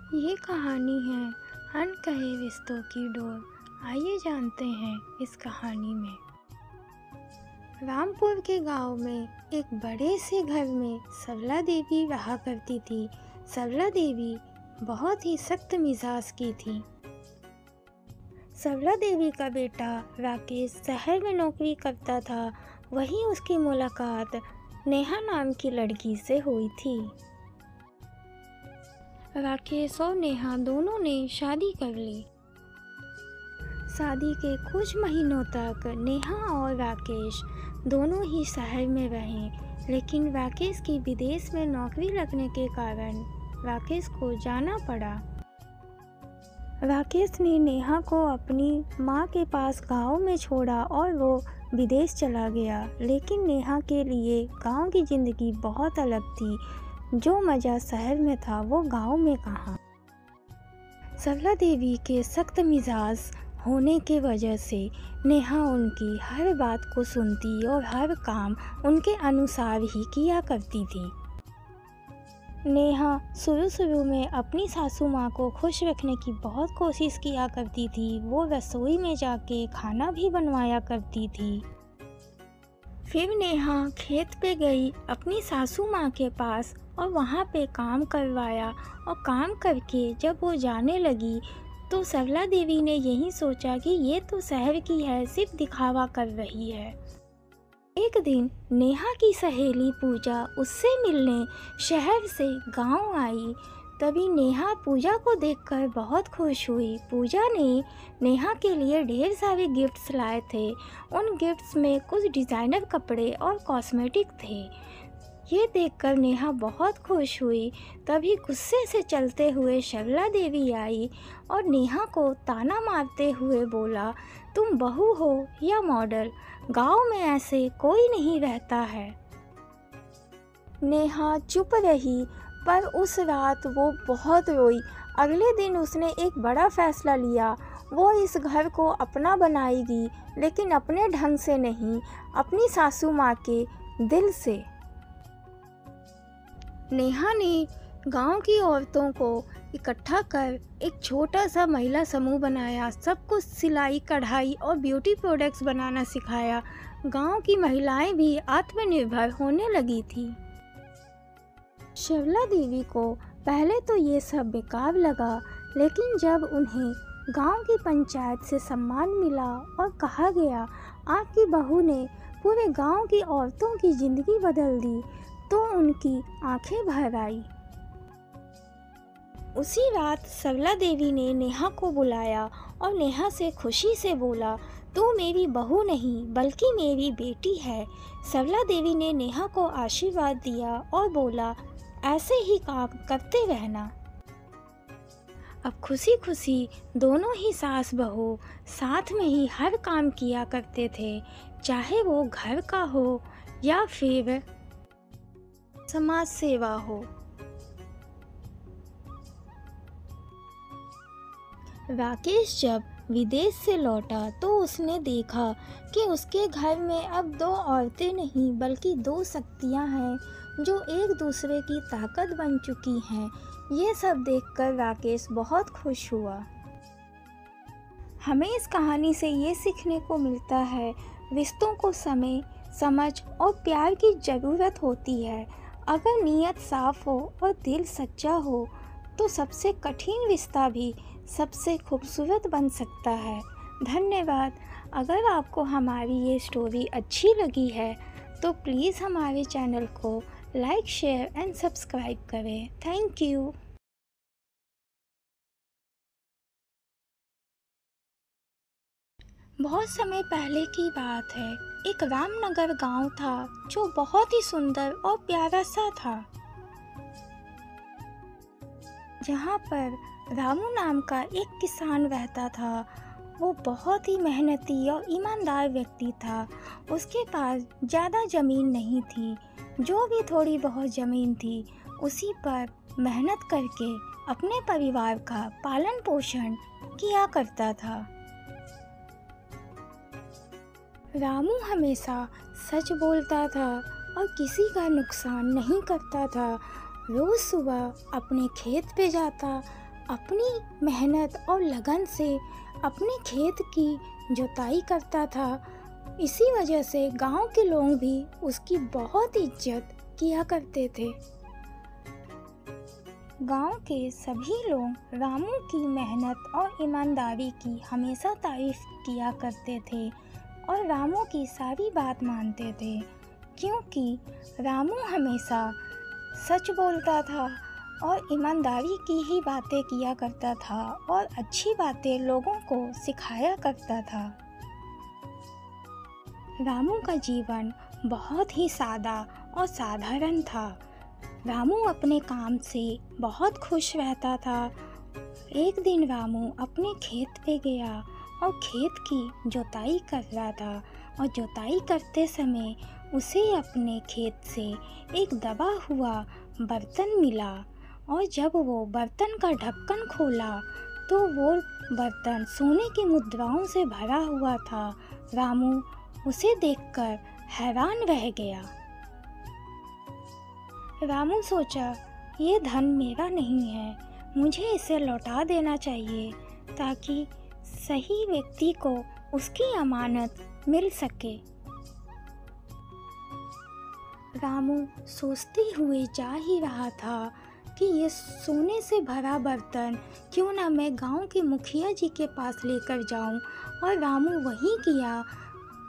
ये कहानी है अनकहे रिश्तों की डोर। आइए जानते हैं इस कहानी में। रामपुर के गांव में एक बड़े से घर में सरला देवी रहा करती थी। सरला देवी बहुत ही सख्त मिजाज की थी। सरला देवी का बेटा राकेश शहर में नौकरी करता था। वहीं उसकी मुलाकात नेहा नाम की लड़की से हुई थी। राकेश और नेहा दोनों ने शादी कर ली। शादी के कुछ महीनों तक नेहा और राकेश दोनों ही शहर में रहे, लेकिन राकेश की विदेश में नौकरी लगने के कारण राकेश को जाना पड़ा। राकेश ने नेहा को अपनी माँ के पास गांव में छोड़ा और वो विदेश चला गया, लेकिन नेहा के लिए गांव की ज़िंदगी बहुत अलग थी। जो मज़ा शहर में था वो गांव में कहाँ। सरला देवी के सख्त मिजाज होने के वजह से नेहा उनकी हर बात को सुनती और हर काम उनके अनुसार ही किया करती थी। नेहा शुरू में अपनी सासू माँ को खुश रखने की बहुत कोशिश किया करती थी। वो रसोई में जाके खाना भी बनवाया करती थी। फिर नेहा खेत पे गई अपनी सासू माँ के पास और वहाँ पे काम करवाया, और काम करके जब वो जाने लगी तो सरला देवी ने यही सोचा कि ये तो शहर की है, सिर्फ दिखावा कर रही है। एक दिन नेहा की सहेली पूजा उससे मिलने शहर से गांव आई। तभी नेहा पूजा को देखकर बहुत खुश हुई। पूजा ने नेहा के लिए ढेर सारे गिफ्ट्स लाए थे। उन गिफ्ट्स में कुछ डिज़ाइनर कपड़े और कॉस्मेटिक थे। ये देखकर नेहा बहुत खुश हुई। तभी गुस्से से चलते हुए सरला देवी आई और नेहा को ताना मारते हुए बोला, तुम बहू हो या मॉडल, गांव में ऐसे कोई नहीं रहता है। नेहा चुप रही, पर उस रात वो बहुत रोई। अगले दिन उसने एक बड़ा फैसला लिया। वो इस घर को अपना बनाएगी, लेकिन अपने ढंग से नहीं, अपनी सासू माँ के दिल से। नेहा ने गांव की औरतों को इकट्ठा कर एक छोटा सा महिला समूह बनाया। सबको सिलाई, कढ़ाई और ब्यूटी प्रोडक्ट्स बनाना सिखाया। गांव की महिलाएं भी आत्मनिर्भर होने लगी थी। सरला देवी को पहले तो ये सब बेकार लगा, लेकिन जब उन्हें गांव की पंचायत से सम्मान मिला और कहा गया, आपकी बहू ने पूरे गांव की औरतों की ज़िंदगी बदल दी, तो उनकी आंखें भर आई। उसी रात सरला देवी ने नेहा को बुलाया और नेहा से खुशी से बोला, तू मेरी बहू नहीं बल्कि मेरी बेटी है। सरला देवी ने नेहा को आशीर्वाद दिया और बोला, ऐसे ही काम करते रहना। अब खुशी खुशी दोनों ही सास बहू साथ में ही हर काम किया करते थे, चाहे वो घर का हो या फिर समाज सेवा हो। राकेश जब विदेश से लौटा तो उसने देखा कि उसके घर में अब दो औरतें नहीं बल्कि दो शक्तियां हैं जो एक दूसरे की ताकत बन चुकी हैं। ये सब देखकर राकेश बहुत खुश हुआ। हमें इस कहानी से ये सीखने को मिलता है, रिश्तों को समय, समझ और प्यार की ज़रूरत होती है। अगर नीयत साफ हो और दिल सच्चा हो तो सबसे कठिन रिश्ता भी सबसे खूबसूरत बन सकता है। धन्यवाद। अगर आपको हमारी ये स्टोरी अच्छी लगी है तो प्लीज़ हमारे चैनल को लाइक, शेयर एंड सब्सक्राइब करें। Thank you. बहुत समय पहले की बात है। एक रामनगर गांव था जो बहुत ही सुंदर और प्यारा सा था। जहाँ पर रामू नाम का एक किसान रहता था। वो बहुत ही मेहनती और ईमानदार व्यक्ति था। उसके पास ज़्यादा ज़मीन नहीं थी। जो भी थोड़ी बहुत ज़मीन थी उसी पर मेहनत करके अपने परिवार का पालन पोषण किया करता था। रामू हमेशा सच बोलता था और किसी का नुकसान नहीं करता था। रोज़ सुबह अपने खेत पे जाता, अपनी मेहनत और लगन से अपने खेत की जुताई करता था। इसी वजह से गांव के लोग भी उसकी बहुत इज्जत किया करते थे। गांव के सभी लोग रामू की मेहनत और ईमानदारी की हमेशा तारीफ किया करते थे और रामू की सारी बात मानते थे, क्योंकि रामू हमेशा सच बोलता था और ईमानदारी की ही बातें किया करता था और अच्छी बातें लोगों को सिखाया करता था। रामू का जीवन बहुत ही सादा और साधारण था। रामू अपने काम से बहुत खुश रहता था। एक दिन रामू अपने खेत पे गया और खेत की जुताई कर रहा था और जुताई करते समय उसे अपने खेत से एक दबा हुआ बर्तन मिला और जब वो बर्तन का ढक्कन खोला तो वो बर्तन सोने की मुद्राओं से भरा हुआ था। रामू उसे देखकर हैरान रह गया। रामू सोचा, ये धन मेरा नहीं है, मुझे इसे लौटा देना चाहिए ताकि सही व्यक्ति को उसकी अमानत मिल सके। रामू सोचते हुए जा ही रहा था कि ये सोने से भरा बर्तन क्यों ना मैं गांव के मुखिया जी के पास लेकर जाऊं, और रामू वही किया।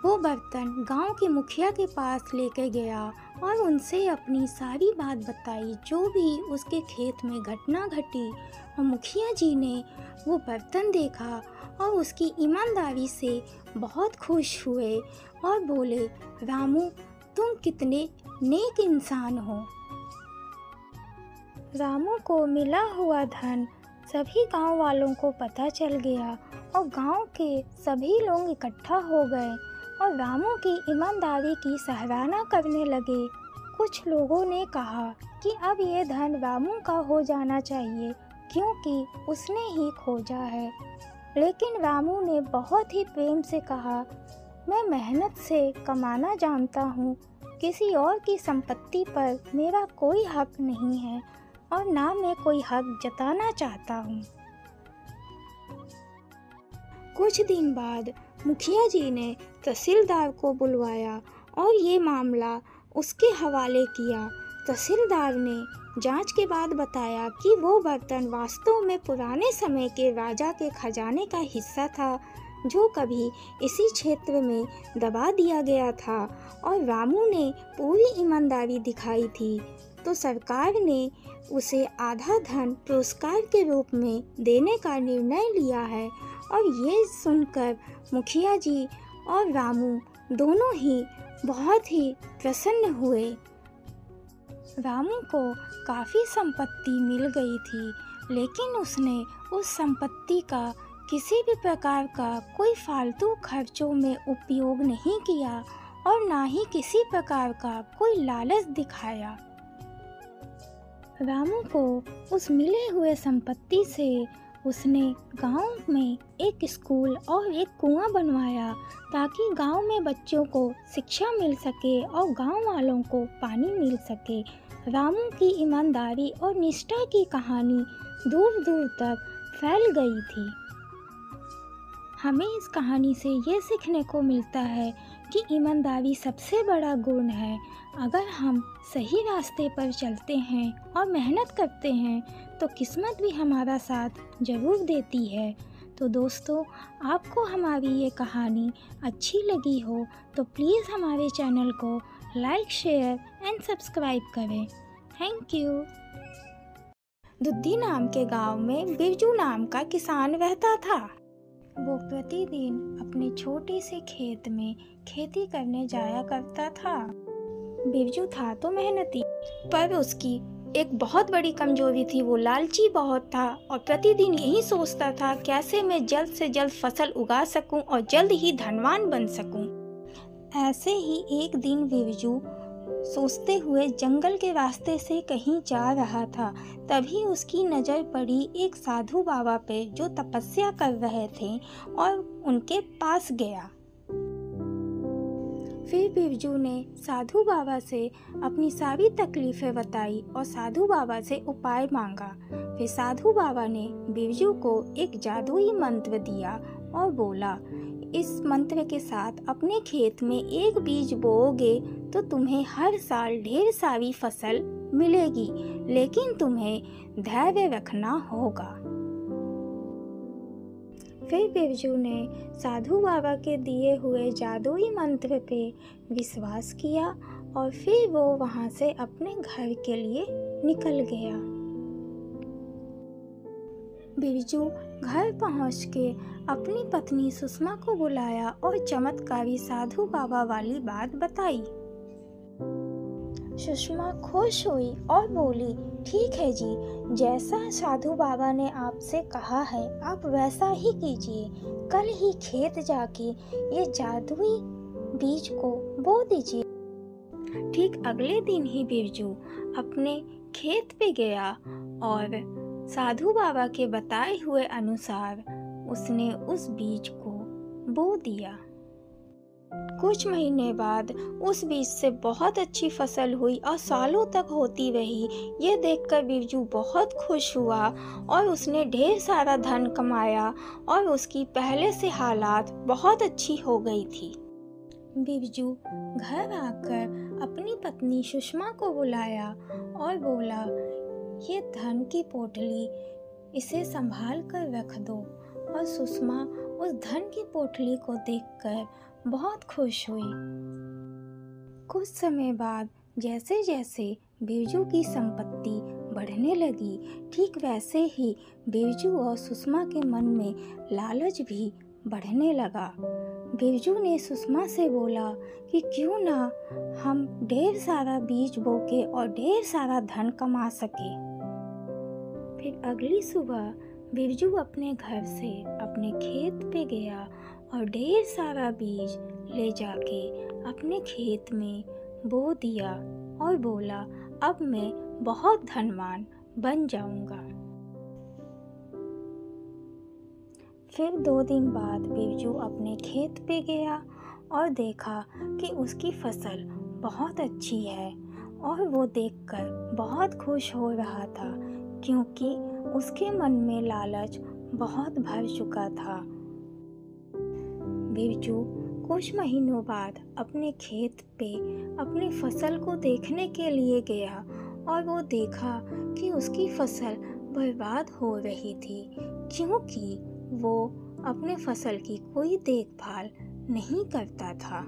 वो बर्तन गांव के मुखिया के पास लेकर गया और उनसे अपनी सारी बात बताई, जो भी उसके खेत में घटना घटी। और मुखिया जी ने वो बर्तन देखा और उसकी ईमानदारी से बहुत खुश हुए और बोले, रामू तुम कितने नेक इंसान हो। रामू को मिला हुआ धन सभी गांव वालों को पता चल गया और गांव के सभी लोग इकट्ठा हो गए और रामू की ईमानदारी की सराहना करने लगे। कुछ लोगों ने कहा कि अब ये धन रामू का हो जाना चाहिए क्योंकि उसने ही खोजा है, लेकिन रामू ने बहुत ही प्रेम से कहा, मैं मेहनत से कमाना जानता हूँ, किसी और की संपत्ति पर मेरा कोई हक नहीं है और ना मैं कोई हक जताना चाहता हूँ। कुछ दिन बाद मुखिया जी ने तहसीलदार को बुलवाया और ये मामला उसके हवाले किया। तहसीलदार ने जांच के बाद बताया कि वो बर्तन वास्तव में पुराने समय के राजा के खजाने का हिस्सा था, जो कभी इसी क्षेत्र में दबा दिया गया था और रामू ने पूरी ईमानदारी दिखाई थी, तो सरकार ने उसे आधा धन पुरस्कार के रूप में देने का निर्णय लिया है। और ये सुनकर मुखिया जी और रामू दोनों ही बहुत ही प्रसन्न हुए। रामू को काफ़ी संपत्ति मिल गई थी, लेकिन उसने उस संपत्ति का किसी भी प्रकार का कोई फालतू खर्चों में उपयोग नहीं किया और ना ही किसी प्रकार का कोई लालच दिखाया। रामू को उस मिले हुए संपत्ति से उसने गांव में एक स्कूल और एक कुआं बनवाया ताकि गांव में बच्चों को शिक्षा मिल सके और गांव वालों को पानी मिल सके। रामू की ईमानदारी और निष्ठा की कहानी दूर दूर तक फैल गई थी। हमें इस कहानी से ये सीखने को मिलता है कि ईमानदारी सबसे बड़ा गुण है। अगर हम सही रास्ते पर चलते हैं और मेहनत करते हैं तो किस्मत भी हमारा साथ ज़रूर देती है। तो दोस्तों, आपको हमारी ये कहानी अच्छी लगी हो तो प्लीज़ हमारे चैनल को लाइक, शेयर एंड सब्सक्राइब करें। Thank you. दुद्दी नाम के गांव में बिरजू नाम का किसान रहता था। वो प्रतिदिन अपने छोटे से खेत में खेती करने जाया करता था। बिरजू था तो मेहनती, पर उसकी एक बहुत बड़ी कमजोरी थी, वो लालची बहुत था और प्रतिदिन यही सोचता था कैसे मैं जल्द से जल्द फसल उगा सकूं और जल्द ही धनवान बन सकूं। ऐसे ही एक दिन बिरजू सोचते हुए जंगल के रास्ते से कहीं जा रहा था। तभी उसकी नज़र पड़ी एक साधु बाबा पे जो तपस्या कर रहे थे और उनके पास गया। फिर बिरजू ने साधु बाबा से अपनी सारी तकलीफ़ें बताई और साधु बाबा से उपाय मांगा। फिर साधु बाबा ने बिरजू को एक जादुई मंत्र दिया और बोला, इस मंत्र के साथ अपने खेत में एक बीज बोओगे तो तुम्हें हर साल ढेर सारी फसल मिलेगी, लेकिन तुम्हें धैर्य रखना होगा। फिर बिरजू ने साधु बाबा के दिए हुए जादुई मंत्र पे विश्वास किया और फिर वो वहाँ से अपने घर के लिए निकल गया। बिरजू घर पहुँच के अपनी पत्नी सुषमा को बुलाया और चमत्कारी साधु बाबा वाली बात बताई। सुषमा खुश हुई और बोली, ठीक है जी, जैसा साधु बाबा ने आपसे कहा है आप वैसा ही कीजिए। कल ही खेत जाके ये जादुई बीज को बो दीजिए। ठीक अगले दिन ही बिरजू अपने खेत पे गया और साधु बाबा के बताए हुए अनुसार उसने उस बीज को बो दिया। कुछ महीने बाद उस बीज से बहुत अच्छी फसल हुई और सालों तक होती रही। ये देखकर बिरजू बहुत खुश हुआ और उसने ढेर सारा धन कमाया और उसकी पहले से हालात बहुत अच्छी हो गई थी। बिरजू घर आकर अपनी पत्नी सुषमा को बुलाया और बोला, ये धन की पोटली, इसे संभाल कर रख दो। और सुषमा उस धन की पोटली को देखकर बहुत खुश हुई। कुछ समय बाद जैसे जैसे बिरजू की संपत्ति बढ़ने लगी, ठीक वैसे ही बिरजू और सुषमा के मन में लालच भी बढ़ने लगा। बिरजू ने सुषमा से बोला कि क्यों ना हम ढेर सारा बीज बोके और ढेर सारा धन कमा सके। फिर अगली सुबह बिरजू अपने घर से अपने खेत पे गया और ढेर सारा बीज ले जाके अपने खेत में बो दिया और बोला, अब मैं बहुत धनवान बन जाऊंगा। फिर 2 दिन बाद बिरजू अपने खेत पे गया और देखा कि उसकी फसल बहुत अच्छी है और वो देखकर बहुत खुश हो रहा था, क्योंकि उसके मन में लालच बहुत भर चुका था। बिरजू कुछ महीनों बाद अपने खेत पे अपनी फसल को देखने के लिए गया और वो देखा कि उसकी फसल बर्बाद हो रही थी, क्योंकि वो अपने फसल की कोई देखभाल नहीं करता था।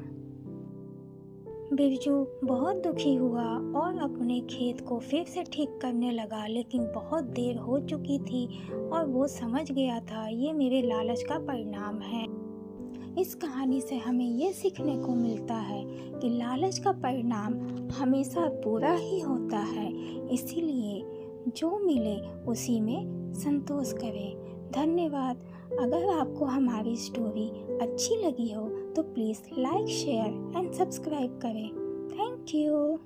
बिरजू बहुत दुखी हुआ और अपने खेत को फिर से ठीक करने लगा, लेकिन बहुत देर हो चुकी थी और वो समझ गया था ये मेरे लालच का परिणाम है। इस कहानी से हमें ये सीखने को मिलता है कि लालच का परिणाम हमेशा बुरा ही होता है, इसीलिए जो मिले उसी में संतोष करें। धन्यवाद। अगर आपको हमारी स्टोरी अच्छी लगी हो तो please like, share and subscribe करें। Thank you.